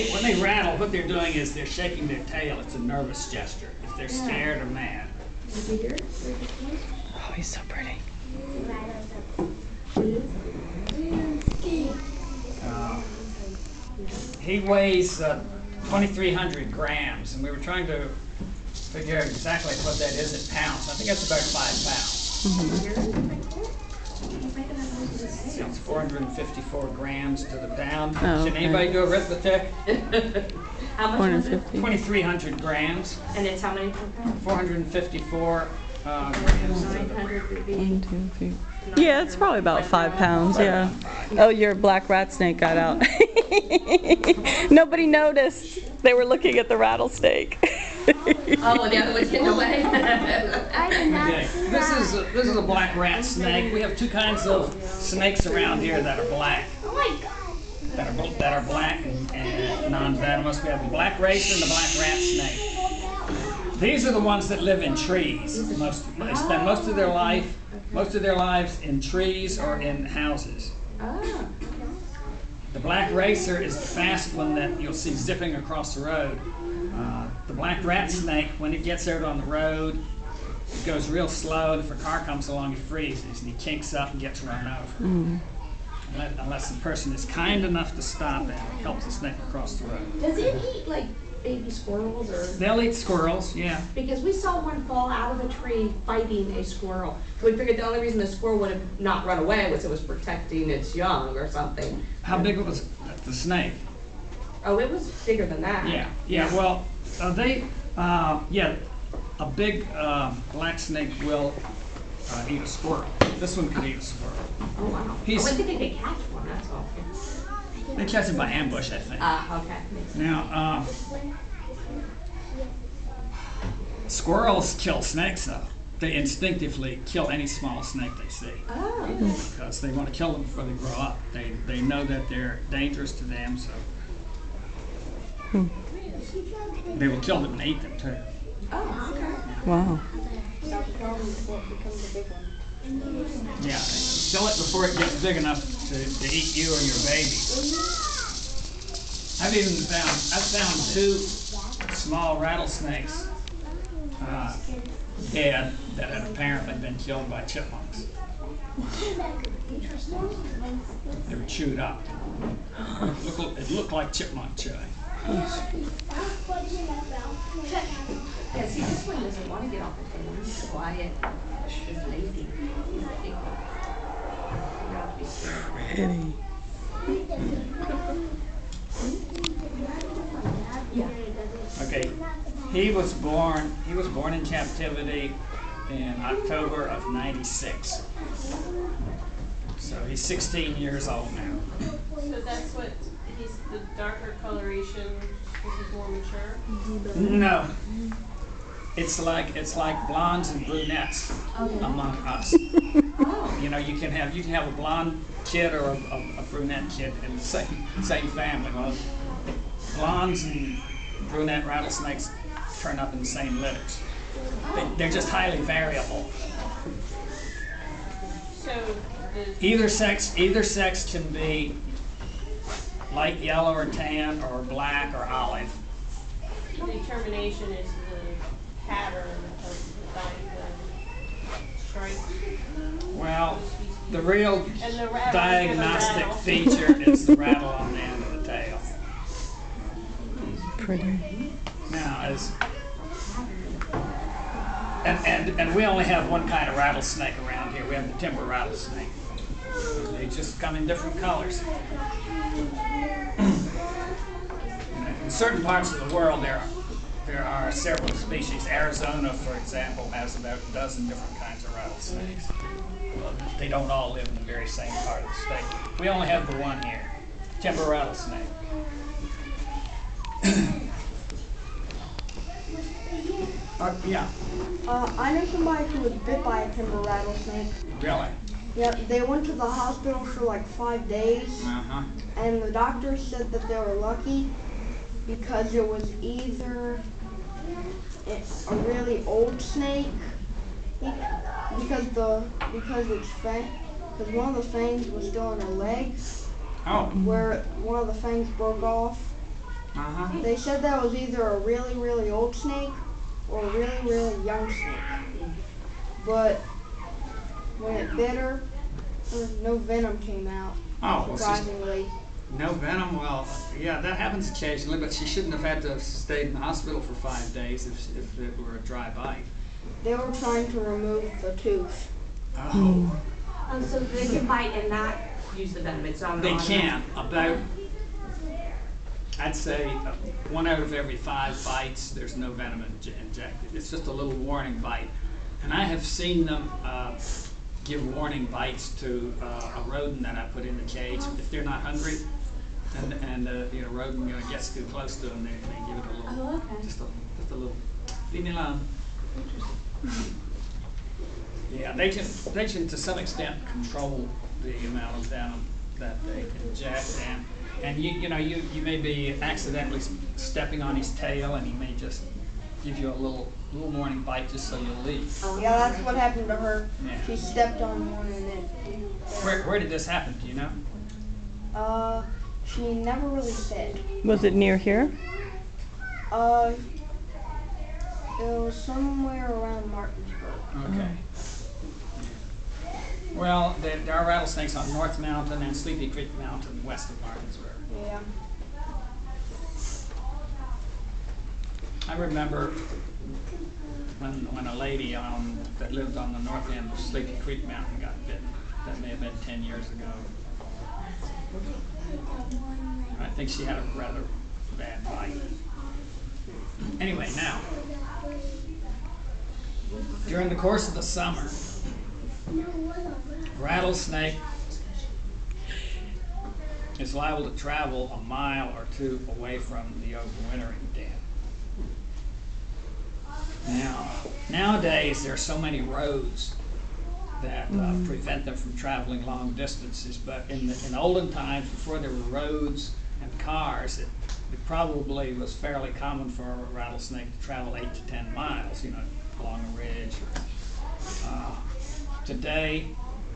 When they rattle, what they're doing is they're shaking their tail. It's a nervous gesture. If they're scared or mad. Oh, he's so pretty. He weighs 2,300 grams, and we were trying to figure out exactly what that is in pounds. I think that's about 5 pounds. It's 454 grams to the pound. Oh, Can anybody do arithmetic? How much was it? 2,300 grams. And it's how many per pound? 454 grams. 900 would be. 1, 2, 3. Yeah, it's probably about 5 pounds, yeah. Oh, your black rat snake got out. Nobody noticed. They were looking at the rattlesnake. Oh, the other one's getting away. Okay. This is a black rat snake. We have two kinds of snakes around here that are black. Oh my God. That are black and non-venomous. We have the black racer and the black rat snake. These are the ones that live in trees. They spend most of their lives in trees or in houses. Oh. The black racer is the fast one that you'll see zipping across the road. The black rat snake, when it gets out on the road, it goes real slow, and if a car comes along, it freezes, and he kinks up and gets run over. Unless the person is kind enough to stop and help the snake across the road. Does it eat like baby squirrels or? They'll eat squirrels, yeah. Because we saw one fall out of a tree fighting a squirrel. We figured the only reason the squirrel would have not run away was it was protecting its young or something. How big was the snake? Oh, it was bigger than that. Yeah. Well, a big black snake will eat a squirrel. This one could eat a squirrel. Oh wow. I wouldn't think they could catch one. That's all. They catch him by ambush, I think. Okay. Now, squirrels kill snakes, though. They instinctively kill any small snake they see. Oh. Because they want to kill them before they grow up. They know that they're dangerous to them, so they will kill them and eat them too. Oh, okay. Wow. Yeah, kill it before it gets big enough to eat you or your baby. I've found 2 small rattlesnakes dead that had apparently been killed by chipmunks. They were chewed up. It looked like chipmunk chewing. Yeah, see, this one doesn't want to get off the table. He's quiet. He's lazy. He's a big one. You have to be scared. Pretty. Yeah. Okay, he was born in captivity in October of '96. So he's 16 years old now. So that's what he's the darker coloration because he's more mature? No. It's like blondes and brunettes among us. You know, you can have a blonde kid or a brunette kid in the same family. Well, blondes and brunette rattlesnakes turn up in the same litters. They're just highly variable. So Either sex can be light yellow or tan or black or olive. the determination is the pattern of the stripe. Well, the real And the rattle diagnostic rattle. feature is the rattle on the end of the tail. Pretty. Now, and we only have one kind of rattlesnake around here. We have the timber rattlesnake. They just come in different colors. In certain parts of the world, there are several species. Arizona, for example, has about a dozen different kinds of rattlesnakes. Well, they don't all live in the very same part of the state. We only have the one here, timber rattlesnake. Yeah. I know somebody who was bit by a timber rattlesnake. Really? Yep, they went to the hospital for like 5 days, Uh-huh. and the doctor said that they were lucky because it was either a really old snake, because one of the fangs was still in her leg, Oh. where one of the fangs broke off, Uh-huh. They said that was either a really, really old snake or a really, really young snake. But when it bit her, no venom came out, Oh, well, surprisingly. no venom? Well, yeah, that happens occasionally, but she shouldn't have had to have stayed in the hospital for 5 days if it were a dry bite. They were trying to remove the tooth. Oh. So they can bite and not use the venom, it's on the They can. About, I'd say, 1 out of every 5 bites, there's no venom injected. It's just a little warning bite. And I have seen them give warning bites to a rodent that I put in the cage if they're not hungry, and you know, rodent gets too close to them, they give it a little, Oh, okay. just a little, leave me alone. Yeah, they can to some extent control the amount of venom that they inject, and you know you may be accidentally stepping on his tail, and he may just give you a little warning bite just so you'll leave. Yeah, that's what happened to her. Yeah. She stepped on one and it. Where did this happen? Do you know? She never really said. Was it near here? It was somewhere around Martinsburg. Okay. Well, there are rattlesnakes on North Mountain and Sleepy Creek Mountain west of Martinsburg. Yeah. I remember when a lady that lived on the north end of Sleepy Creek Mountain got bitten. That may have been 10 years ago. I think she had a rather bad bite. Anyway, now, during the course of the summer, rattlesnake is liable to travel a mile or 2 away from the overwintering den. Now, nowadays there are so many roads that prevent them from traveling long distances, but in olden times, before there were roads and cars, it probably was fairly common for a rattlesnake to travel 8 to 10 miles, you know, along a ridge. Today,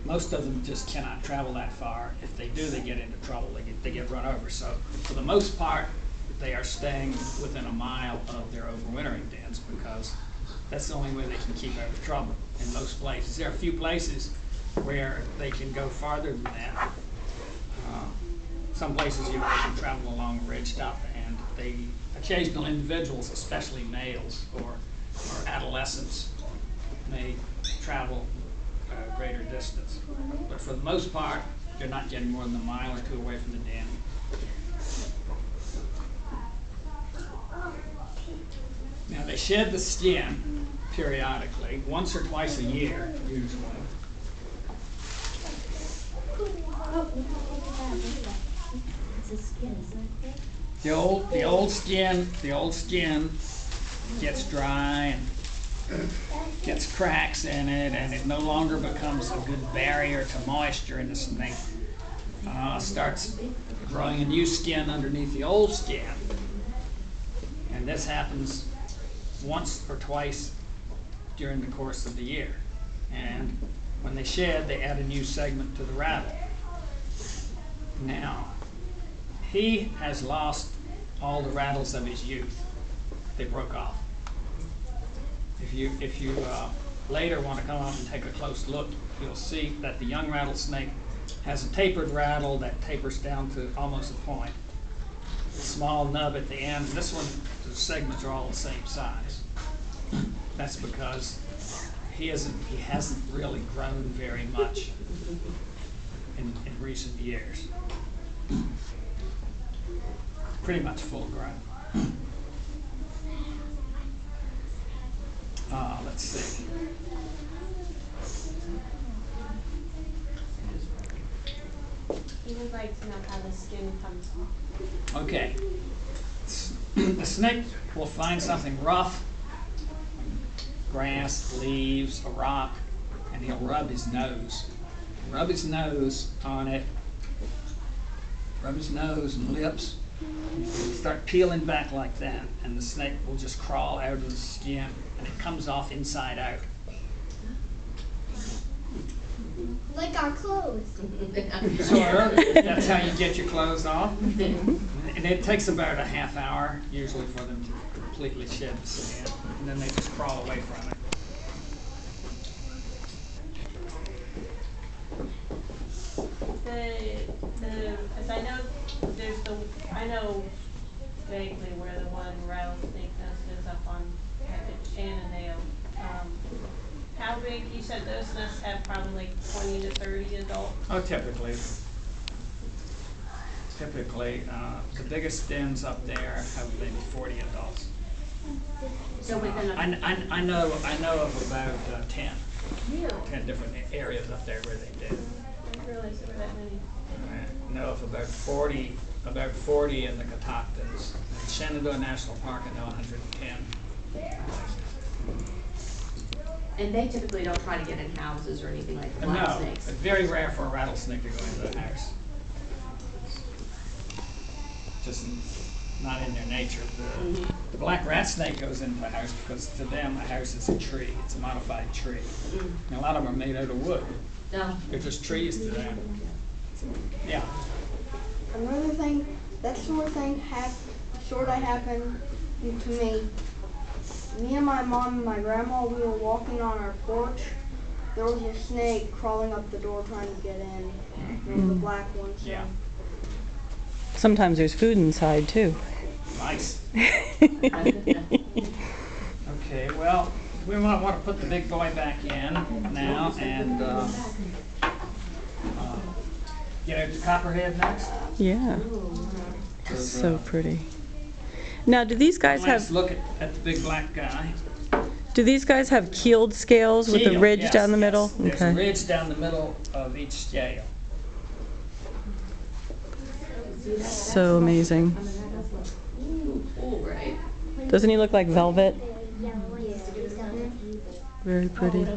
most of them just cannot travel that far. If they do, they get into trouble. They get run over. So, for the most part, they are staying within a mile of their overwintering dens because that's the only way they can keep out of trouble in most places. There are a few places where they can go farther than that. Some places, you know, they can travel along a ridge top, and occasional individuals, especially males or adolescents, may travel a greater distance. But for the most part, they're not getting more than a mile or 2 away from the den. Now, they shed the skin periodically, once or twice a year, usually. The old skin gets dry and gets cracks in it, and it no longer becomes a good barrier to moisture, and the snake starts growing a new skin underneath the old skin. And this happens once or twice during the course of the year. And when they shed, they add a new segment to the rattle. Now, he has lost all the rattles of his youth. They broke off. If you later want to come up and take a close look, you'll see that the young rattlesnake has a tapered rattle that tapers down to almost a point. Small nub at the end. This one, the segments are all the same size. That's because he hasn't really grown very much in recent years. Pretty much full grown. Let's see. He would like to know how the skin comes off. Okay. The snake will find something rough, grass, leaves, a rock, and he'll rub his nose. Rub his nose on it. Rub his nose and lips. Start peeling back like that, and the snake will just crawl out of the skin, and it comes off inside out. Like our clothes. Sort of. That's how you get your clothes off. And it takes about a half hour usually for them to completely shed the skin, and then they just crawl away from it. As I know, I know vaguely where the one rattlesnake nest is up on Shenandoah. How big, you said those nests have probably like 20 to 30 adults? Oh, typically, the biggest dens up there have maybe 40 adults. So within a, I know of about 10 really? different areas up there where they do. I didn't realize there were that many. I know of about 40 in the Catoctons. In Shenandoah National Park, I know 110 places. And they typically don't try to get in houses or anything like black No, snakes. it's very rare for a rattlesnake to go into the house. Just not in their nature. The black rat snake goes into a house because to them a house is a tree. It's a modified tree. And a lot of them are made out of wood. No. They're just trees to them. Yeah. Another thing, that sort of thing sort of happened to me. Me and my mom and my grandma, we were walking on our porch. There was a snake crawling up the door trying to get in. It was a black one. So. Yeah. Sometimes there's food inside too. Nice. Okay, well, we want to put the big boy back in now and get out the copperhead next. Yeah, so pretty. Now, do these guys Let's have look at the big black guy. keeled scales with a Keel, ridge yes, down the yes. middle? There's a ridge down the middle of each scale. So amazing. Cool, right? Doesn't he look like velvet? Very pretty.